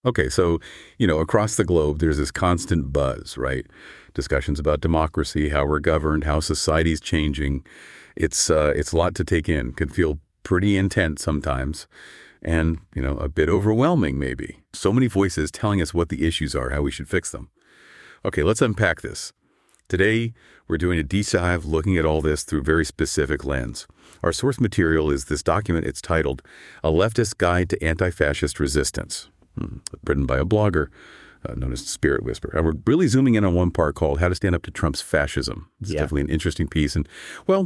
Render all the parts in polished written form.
Okay, so, across the globe, there's this constant buzz, right? Discussions about democracy, how we're governed, how society's changing. It's a lot to take in. Can feel pretty intense sometimes and, a bit overwhelming maybe. So many voices telling us what the issues are, how we should fix them. Okay, let's unpack this. Today, we're doing a deep dive looking at all this through a very specific lens. Our source material is this document. It's titled, A Leftist Guide to Anti-Fascist Resistance, written by a blogger known as Spirit Whisperer. And we're really zooming in on one part called How to Stand Up to Trump's Fascism. It's definitely an interesting piece and,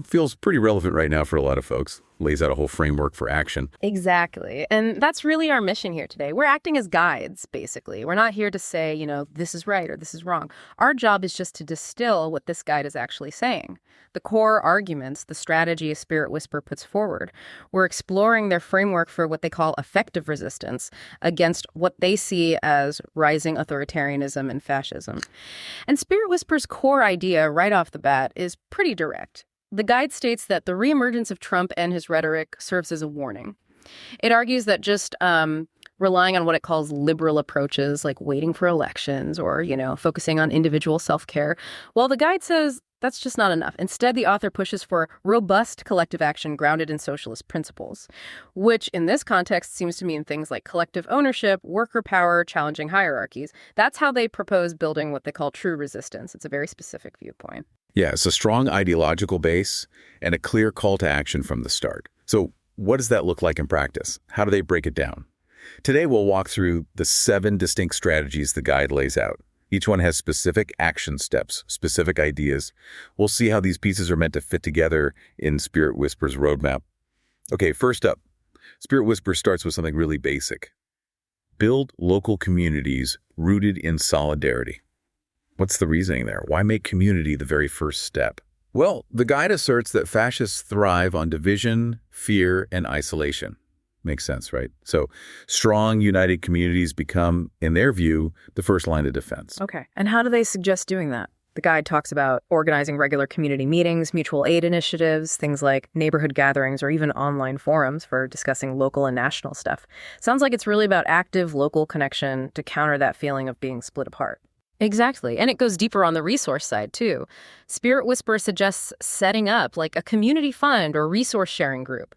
feels pretty relevant right now for a lot of folks. Lays out a whole framework for action. Exactly. And that's really our mission here today. We're acting as guides, basically. We're not here to say, this is right or this is wrong. Our job is just to distill what this guide is actually saying. The core arguments, the strategy Spirit Whisper puts forward, we're exploring their framework for what they call effective resistance against what they see as rising authoritarianism and fascism. And Spirit Whisper's core idea right off the bat is pretty direct. The guide states that the reemergence of Trump and his rhetoric serves as a warning. It argues that just relying on what it calls liberal approaches, like waiting for elections or, focusing on individual self-care, well, the guide says that's just not enough. Instead, the author pushes for robust collective action grounded in socialist principles, which in this context seems to mean things like collective ownership, worker power, challenging hierarchies. That's how they propose building what they call true resistance. It's a very specific viewpoint. Yeah, it's a strong ideological base and a clear call to action from the start. So what does that look like in practice? How do they break it down? Today, we'll walk through the 7 distinct strategies the guide lays out. Each one has specific action steps, specific ideas. We'll see how these pieces are meant to fit together in Spirit Whisper's roadmap. Okay, first up, Spirit Whisper starts with something really basic. Build local communities rooted in solidarity. What's the reasoning there? Why make community the very first step? Well, the guide asserts that fascists thrive on division, fear, and isolation. Makes sense, right? So strong, united communities become, in their view, the first line of defense. Okay. And how do they suggest doing that? The guide talks about organizing regular community meetings, mutual aid initiatives, things like neighborhood gatherings, or even online forums for discussing local and national stuff. Sounds like it's really about active local connection to counter that feeling of being split apart. Exactly. And it goes deeper on the resource side, too. Spirit Whisper suggests setting up like a community fund or resource sharing group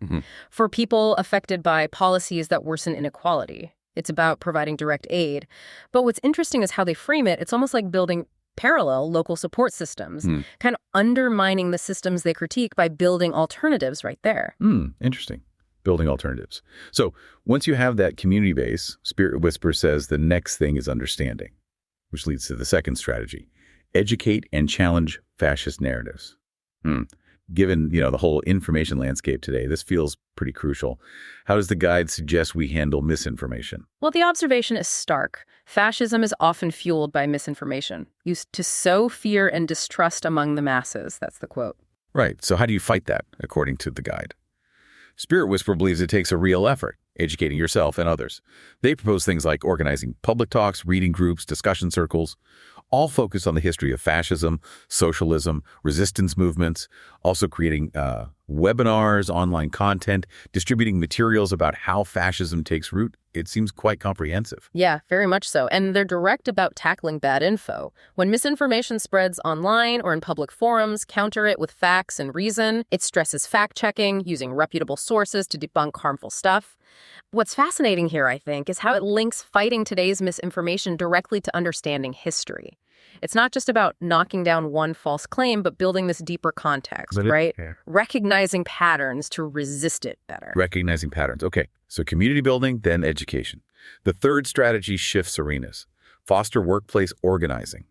for people affected by policies that worsen inequality. It's about providing direct aid. But what's interesting is how they frame it. It's almost like building parallel local support systems, kind of undermining the systems they critique by building alternatives right there. Interesting. Building alternatives. So once you have that community base, Spirit Whisper says the next thing is understanding, which leads to the second strategy, educate and challenge fascist narratives. Given, the whole information landscape today, this feels pretty crucial. How does the guide suggest we handle misinformation? Well, the observation is stark. Fascism is often fueled by misinformation, used to sow fear and distrust among the masses. That's the quote. Right. So how do you fight that, according to the guide? Spirit Whisper believes it takes a real effort, educating yourself and others. They propose things like organizing public talks, reading groups, discussion circles, all focused on the history of fascism, socialism, resistance movements, also creating webinars, online content, distributing materials about how fascism takes root. It seems quite comprehensive. Yeah, very much so. And they're direct about tackling bad info. When misinformation spreads online or in public forums, counter it with facts and reason. It stresses fact-checking, using reputable sources to debunk harmful stuff. What's fascinating here, I think, is how it links fighting today's misinformation directly to understanding history. It's not just about knocking down one false claim, but building this deeper context, right? Yeah. Recognizing patterns to resist it better. Recognizing patterns. Okay, so community building, then education. The third strategy shifts arenas. Foster workplace organizing.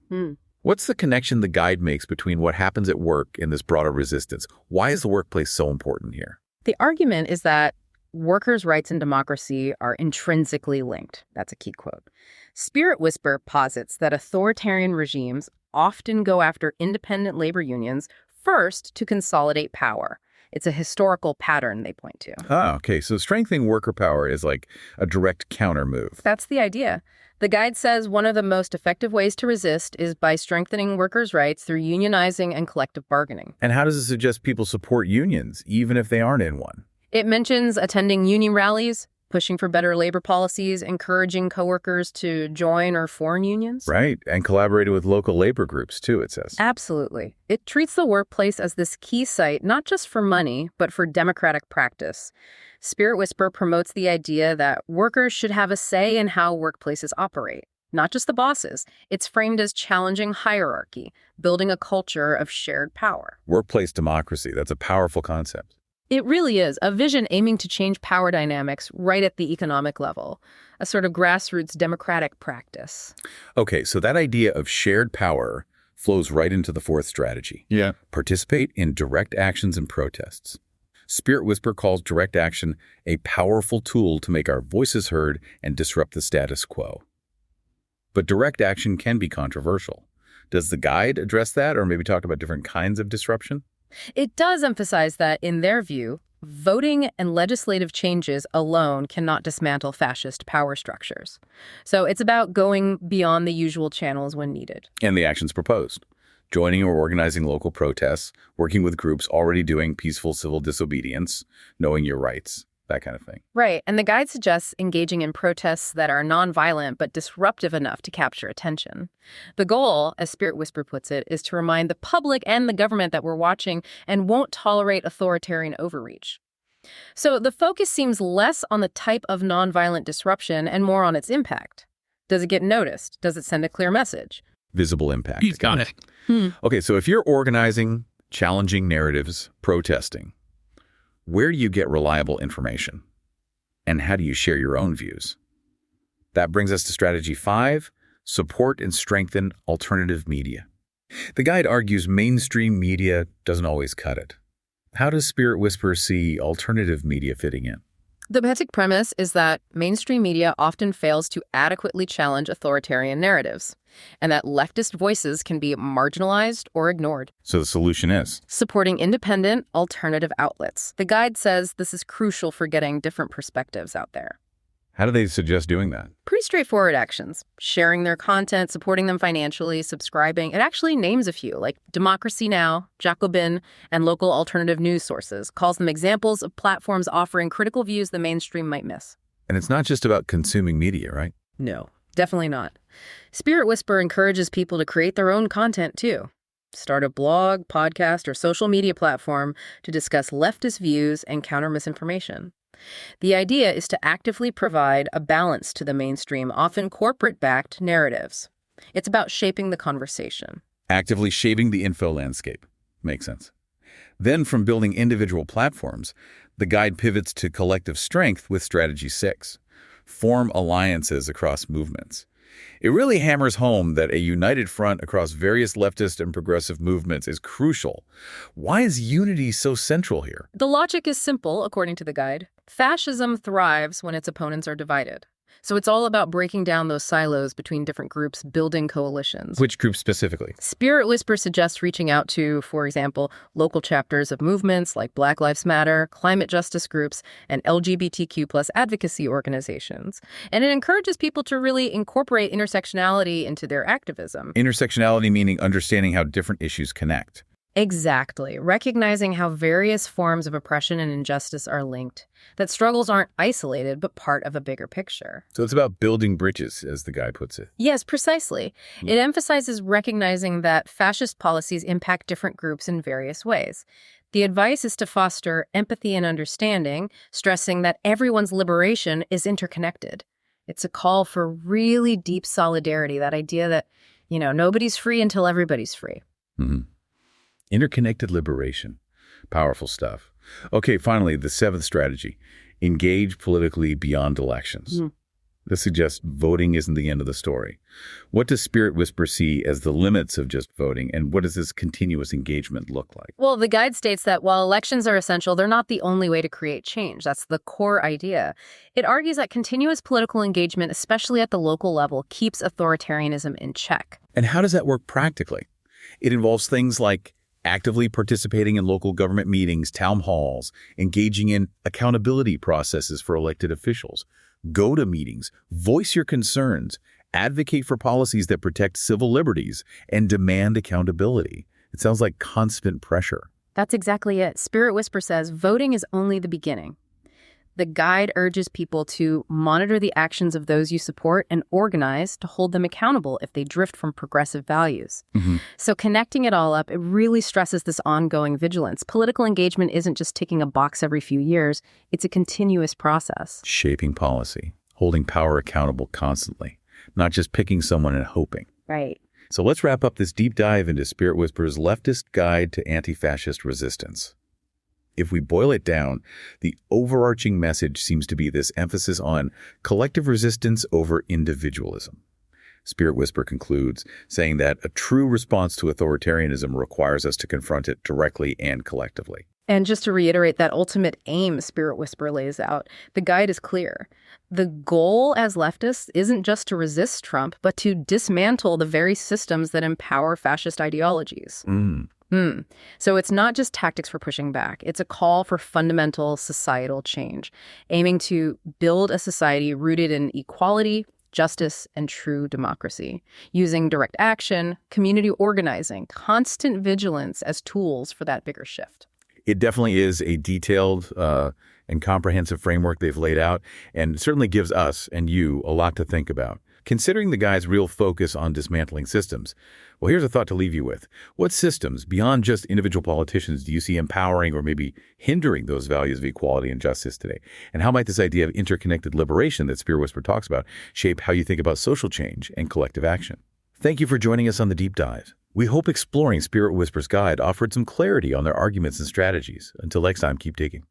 What's the connection the guide makes between what happens at work and this broader resistance? Why is the workplace so important here? The argument is that workers' rights and democracy are intrinsically linked. That's a key quote. Spirit Whisper posits that authoritarian regimes often go after independent labor unions first to consolidate power. It's a historical pattern they point to. Ah, okay. So strengthening worker power is like a direct counter move. That's the idea. The guide says one of the most effective ways to resist is by strengthening workers' rights through unionizing and collective bargaining. And how does it suggest people support unions, even if they aren't in one? It mentions attending union rallies, pushing for better labor policies, encouraging coworkers to join or form unions. Right, and collaborated with local labor groups, too, it says. Absolutely. It treats the workplace as this key site, not just for money, but for democratic practice. Spirit Whisper promotes the idea that workers should have a say in how workplaces operate, not just the bosses. It's framed as challenging hierarchy, building a culture of shared power. Workplace democracy, that's a powerful concept. It really is a vision aiming to change power dynamics right at the economic level, a sort of grassroots democratic practice. Okay, so that idea of shared power flows right into the fourth strategy. Yeah. Participate in direct actions and protests. Spirit Whisper calls direct action a powerful tool to make our voices heard and disrupt the status quo. But direct action can be controversial. Does the guide address that, or maybe talk about different kinds of disruption? It does emphasize that, in their view, voting and legislative changes alone cannot dismantle fascist power structures. So it's about going beyond the usual channels when needed. And the actions proposed. Joining or organizing local protests, working with groups already doing peaceful civil disobedience, knowing your rights, that kind of thing. Right, and the guide suggests engaging in protests that are nonviolent but disruptive enough to capture attention. The goal, as Spirit Whisper puts it, is to remind the public and the government that we're watching and won't tolerate authoritarian overreach. So the focus seems less on the type of nonviolent disruption and more on its impact. Does it get noticed? Does it send a clear message? Visible impact. He's got it. Okay, so if you're organizing, challenging narratives, protesting, where do you get reliable information? And how do you share your own views? That brings us to strategy 5, support and strengthen alternative media. The guide argues mainstream media doesn't always cut it. How does Spirit Whisper see alternative media fitting in? The basic premise is that mainstream media often fails to adequately challenge authoritarian narratives, and that leftist voices can be marginalized or ignored. So the solution is? Supporting independent, alternative outlets. The guide says this is crucial for getting different perspectives out there. How do they suggest doing that? Pretty straightforward actions. Sharing their content, supporting them financially, subscribing. It actually names a few, like Democracy Now!, Jacobin, and local alternative news sources. Calls them examples of platforms offering critical views the mainstream might miss. And it's not just about consuming media, right? No, definitely not. Spirit Whisper encourages people to create their own content, too. Start a blog, podcast, or social media platform to discuss leftist views and counter misinformation. The idea is to actively provide a balance to the mainstream, often corporate-backed narratives. It's about shaping the conversation. Actively shaping the info landscape. Makes sense. Then from building individual platforms, the guide pivots to collective strength with strategy 6. Form alliances across movements. It really hammers home that a united front across various leftist and progressive movements is crucial. Why is unity so central here? The logic is simple, according to the guide. Fascism thrives when its opponents are divided. So it's all about breaking down those silos between different groups, building coalitions. Which groups specifically? Spirit Whisper suggests reaching out to, for example, local chapters of movements like Black Lives Matter, climate justice groups, and LGBTQ+ advocacy organizations. And it encourages people to really incorporate intersectionality into their activism. Intersectionality meaning understanding how different issues connect. Exactly. Recognizing how various forms of oppression and injustice are linked. That struggles aren't isolated, but part of a bigger picture. So it's about building bridges, as the guy puts it. Yes, precisely. It emphasizes recognizing that fascist policies impact different groups in various ways. The advice is to foster empathy and understanding, stressing that everyone's liberation is interconnected. It's a call for really deep solidarity, that idea that, nobody's free until everybody's free. Mm-hmm. Interconnected liberation. Powerful stuff. Okay, finally, the 7th strategy. Engage politically beyond elections. This suggests voting isn't the end of the story. What does Spirit Whisper see as the limits of just voting, and what does this continuous engagement look like? Well, the guide states that while elections are essential, they're not the only way to create change. That's the core idea. It argues that continuous political engagement, especially at the local level, keeps authoritarianism in check. And how does that work practically? It involves things like actively participating in local government meetings, town halls, engaging in accountability processes for elected officials, go to meetings, voice your concerns, advocate for policies that protect civil liberties, and demand accountability. It sounds like constant pressure. That's exactly it. Spirit Whisper says voting is only the beginning. The guide urges people to monitor the actions of those you support and organize to hold them accountable if they drift from progressive values. So connecting it all up, it really stresses this ongoing vigilance. Political engagement isn't just ticking a box every few years. It's a continuous process. Shaping policy, holding power accountable constantly, not just picking someone and hoping. Right. So let's wrap up this deep dive into Spirit Whisperer's Leftist Guide to Anti-Fascist Resistance. If we boil it down, the overarching message seems to be this emphasis on collective resistance over individualism. Spirit Whisperer concludes, saying that a true response to authoritarianism requires us to confront it directly and collectively. And just to reiterate that ultimate aim Spirit Whisperer lays out, the guide is clear. The goal as leftists isn't just to resist Trump, but to dismantle the very systems that empower fascist ideologies. So it's not just tactics for pushing back. It's a call for fundamental societal change, aiming to build a society rooted in equality, justice, and true democracy, using direct action, community organizing, constant vigilance as tools for that bigger shift. It definitely is a detailed and comprehensive framework they've laid out, and certainly gives us and you a lot to think about. Considering the guide's real focus on dismantling systems, well, here's a thought to leave you with. What systems, beyond just individual politicians, do you see empowering or maybe hindering those values of equality and justice today? And how might this idea of interconnected liberation that Spirit Whisperer talks about shape how you think about social change and collective action? Thank you for joining us on the Deep Dive. We hope exploring Spirit Whisperer's guide offered some clarity on their arguments and strategies. Until next time, keep digging.